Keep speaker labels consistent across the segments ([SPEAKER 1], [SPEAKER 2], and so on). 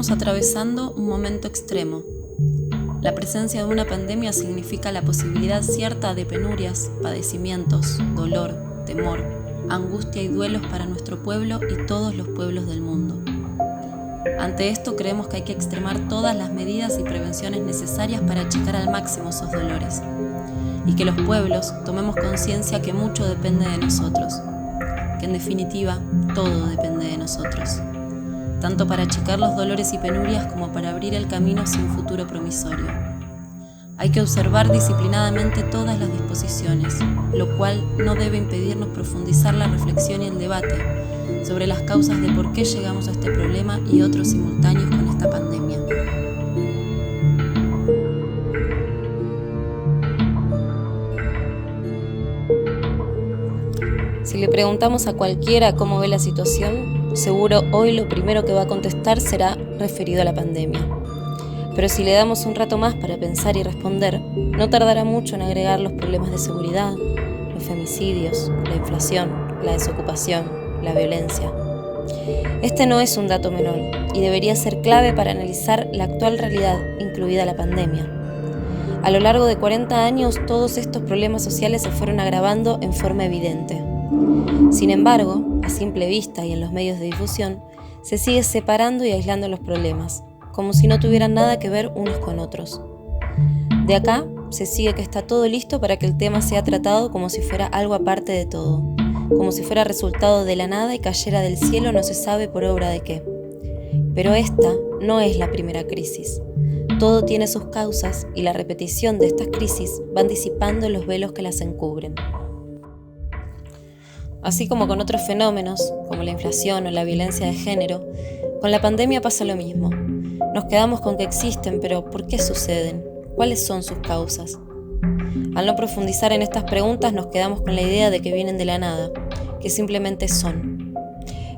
[SPEAKER 1] Estamos atravesando un momento extremo. La presencia de una pandemia significa la posibilidad cierta de penurias, padecimientos, dolor, temor, angustia y duelos para nuestro pueblo y todos los pueblos del mundo. Ante esto creemos que hay que extremar todas las medidas y prevenciones necesarias para achicar al máximo esos dolores y que los pueblos tomemos conciencia que mucho depende de nosotros, que en definitiva todo depende de nosotros, tanto para achicar los dolores y penurias como para abrir el camino hacia un futuro promisorio. Hay que observar disciplinadamente todas las disposiciones, lo cual no debe impedirnos profundizar la reflexión y el debate sobre las causas de por qué llegamos a este problema y otros simultáneos con esta pandemia. Si le preguntamos a cualquiera cómo ve la situación, seguro hoy lo primero que va a contestar será referido a la pandemia. Pero si le damos un rato más para pensar y responder, no tardará mucho en agregar los problemas de seguridad, los femicidios, la inflación, la desocupación, la violencia. Este no es un dato menor y debería ser clave para analizar la actual realidad, incluida la pandemia. A lo largo de 40 años, todos estos problemas sociales se fueron agravando en forma evidente. Sin embargo, a simple vista y en los medios de difusión, se sigue separando y aislando los problemas, como si no tuvieran nada que ver unos con otros. De acá, se sigue que está todo listo para que el tema sea tratado como si fuera algo aparte de todo, como si fuera resultado de la nada y cayera del cielo no se sabe por obra de qué. Pero esta no es la primera crisis. Todo tiene sus causas y la repetición de estas crisis van disipando los velos que las encubren. Así como con otros fenómenos, como la inflación o la violencia de género, con la pandemia pasa lo mismo. Nos quedamos con que existen, pero ¿por qué suceden? ¿Cuáles son sus causas? Al no profundizar en estas preguntas nos quedamos con la idea de que vienen de la nada, que simplemente son.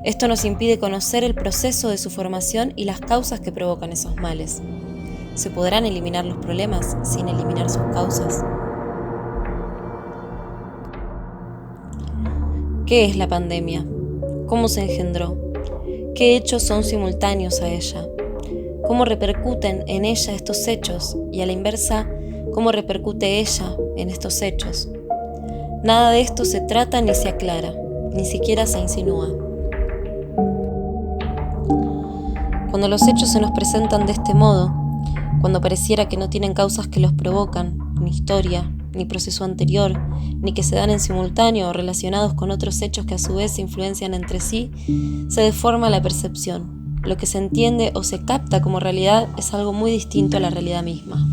[SPEAKER 1] Esto nos impide conocer el proceso de su formación y las causas que provocan esos males. ¿Se podrán eliminar los problemas sin eliminar sus causas? ¿Qué es la pandemia? ¿Cómo se engendró? ¿Qué hechos son simultáneos a ella? ¿Cómo repercuten en ella estos hechos? Y a la inversa, ¿cómo repercute ella en estos hechos? Nada de esto se trata ni se aclara, ni siquiera se insinúa. Cuando los hechos se nos presentan de este modo, cuando pareciera que no tienen causas que los provocan, ni historia, ni proceso anterior, ni que se dan en simultáneo o relacionados con otros hechos que a su vez se influencian entre sí, se deforma la percepción. Lo que se entiende o se capta como realidad es algo muy distinto a la realidad misma.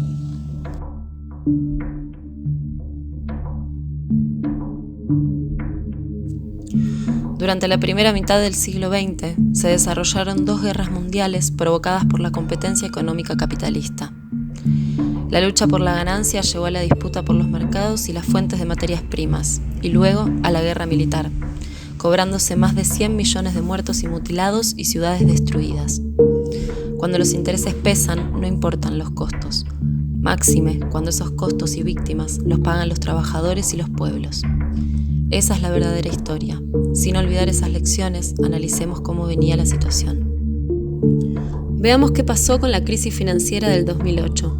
[SPEAKER 1] Durante la primera mitad del siglo XX se desarrollaron 2 guerras mundiales provocadas por la competencia económica capitalista. La lucha por la ganancia llevó a la disputa por los mercados y las fuentes de materias primas, y luego a la guerra militar, cobrándose más de 100 millones de muertos y mutilados y ciudades destruidas. Cuando los intereses pesan, no importan los costos. Máxime cuando esos costos y víctimas los pagan los trabajadores y los pueblos. Esa es la verdadera historia. Sin olvidar esas lecciones, analicemos cómo venía la situación. Veamos qué pasó con la crisis financiera del 2008.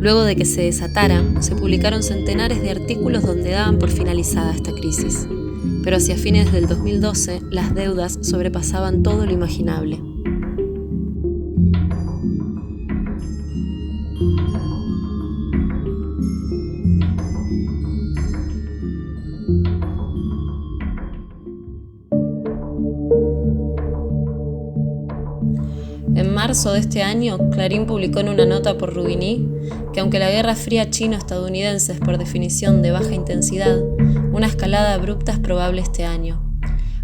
[SPEAKER 1] Luego de que se desatara, se publicaron centenares de artículos donde daban por finalizada esta crisis. Pero hacia fines del 2012, las deudas sobrepasaban todo lo imaginable. En marzo de este año, Clarín publicó en una nota por Roubini que aunque la Guerra Fría chino-estadounidense es por definición de baja intensidad, una escalada abrupta es probable este año.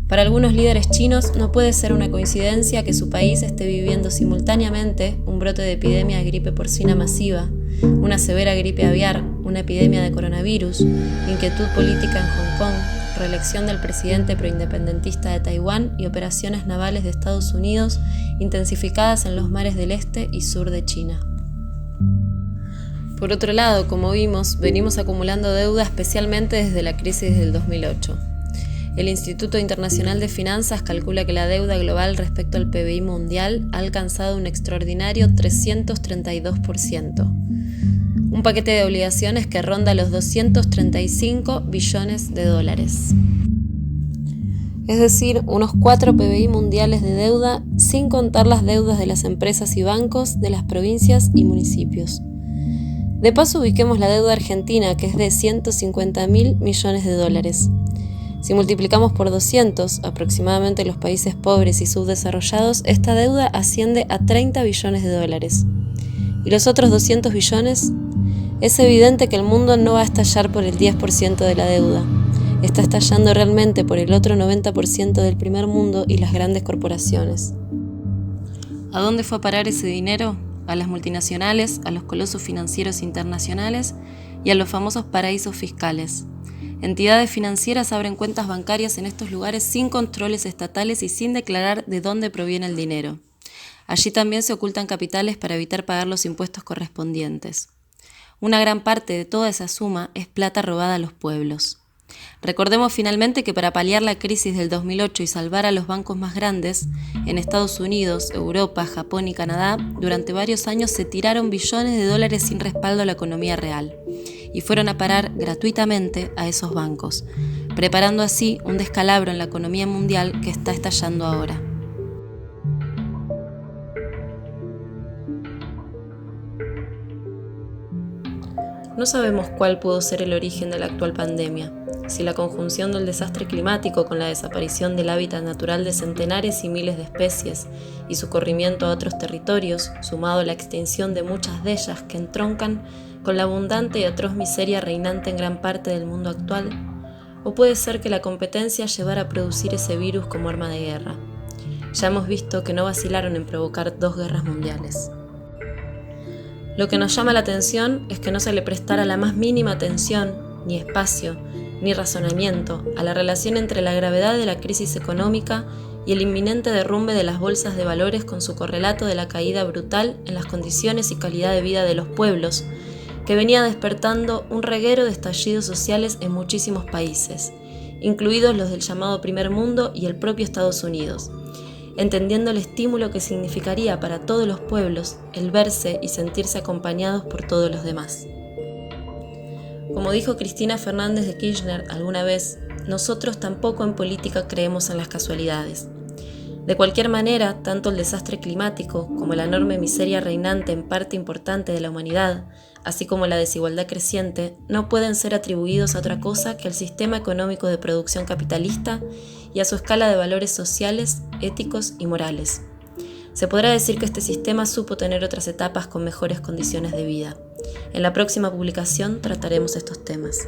[SPEAKER 1] Para algunos líderes chinos no puede ser una coincidencia que su país esté viviendo simultáneamente un brote de epidemia de gripe porcina masiva, una severa gripe aviar, una epidemia de coronavirus, inquietud política en Hong Kong, reelección del presidente proindependentista de Taiwán y operaciones navales de Estados Unidos intensificadas en los mares del este y sur de China. Por otro lado, como vimos, venimos acumulando deuda especialmente desde la crisis del 2008. El Instituto Internacional de Finanzas calcula que la deuda global respecto al PBI mundial ha alcanzado un extraordinario 332%, un paquete de obligaciones que ronda los 235 billones de dólares. Es decir, unos 4 PBI mundiales de deuda, sin contar las deudas de las empresas y bancos, de las provincias y municipios. De paso, ubiquemos la deuda argentina, que es de 150.000 millones de dólares. Si multiplicamos por 200, aproximadamente los países pobres y subdesarrollados, esta deuda asciende a 30 billones de dólares. ¿Y los otros 200 billones? Es evidente que el mundo no va a estallar por el 10% de la deuda. Está estallando realmente por el otro 90% del primer mundo y las grandes corporaciones. ¿A dónde fue a parar ese dinero? A las multinacionales, a los colosos financieros internacionales y a los famosos paraísos fiscales. Entidades financieras abren cuentas bancarias en estos lugares sin controles estatales y sin declarar de dónde proviene el dinero. Allí también se ocultan capitales para evitar pagar los impuestos correspondientes. Una gran parte de toda esa suma es plata robada a los pueblos. Recordemos finalmente que para paliar la crisis del 2008 y salvar a los bancos más grandes, en Estados Unidos, Europa, Japón y Canadá, durante varios años se tiraron billones de dólares sin respaldo a la economía real y fueron a parar gratuitamente a esos bancos, preparando así un descalabro en la economía mundial que está estallando ahora. No sabemos cuál pudo ser el origen de la actual pandemia, si la conjunción del desastre climático con la desaparición del hábitat natural de centenares y miles de especies y su corrimiento a otros territorios, sumado a la extinción de muchas de ellas que entroncan con la abundante y atroz miseria reinante en gran parte del mundo actual, o puede ser que la competencia llevara a producir ese virus como arma de guerra. Ya hemos visto que no vacilaron en provocar 2 guerras mundiales. Lo que nos llama la atención es que no se le prestara la más mínima atención, ni espacio, ni razonamiento a la relación entre la gravedad de la crisis económica y el inminente derrumbe de las bolsas de valores con su correlato de la caída brutal en las condiciones y calidad de vida de los pueblos, que venía despertando un reguero de estallidos sociales en muchísimos países, incluidos los del llamado Primer Mundo y el propio Estados Unidos, entendiendo el estímulo que significaría para todos los pueblos el verse y sentirse acompañados por todos los demás. Como dijo Cristina Fernández de Kirchner alguna vez, nosotros tampoco en política creemos en las casualidades. De cualquier manera, tanto el desastre climático como la enorme miseria reinante en parte importante de la humanidad, así como la desigualdad creciente, no pueden ser atribuidos a otra cosa que al sistema económico de producción capitalista y a su escala de valores sociales, éticos y morales. Se podrá decir que este sistema supo tener otras etapas con mejores condiciones de vida. En la próxima publicación trataremos estos temas.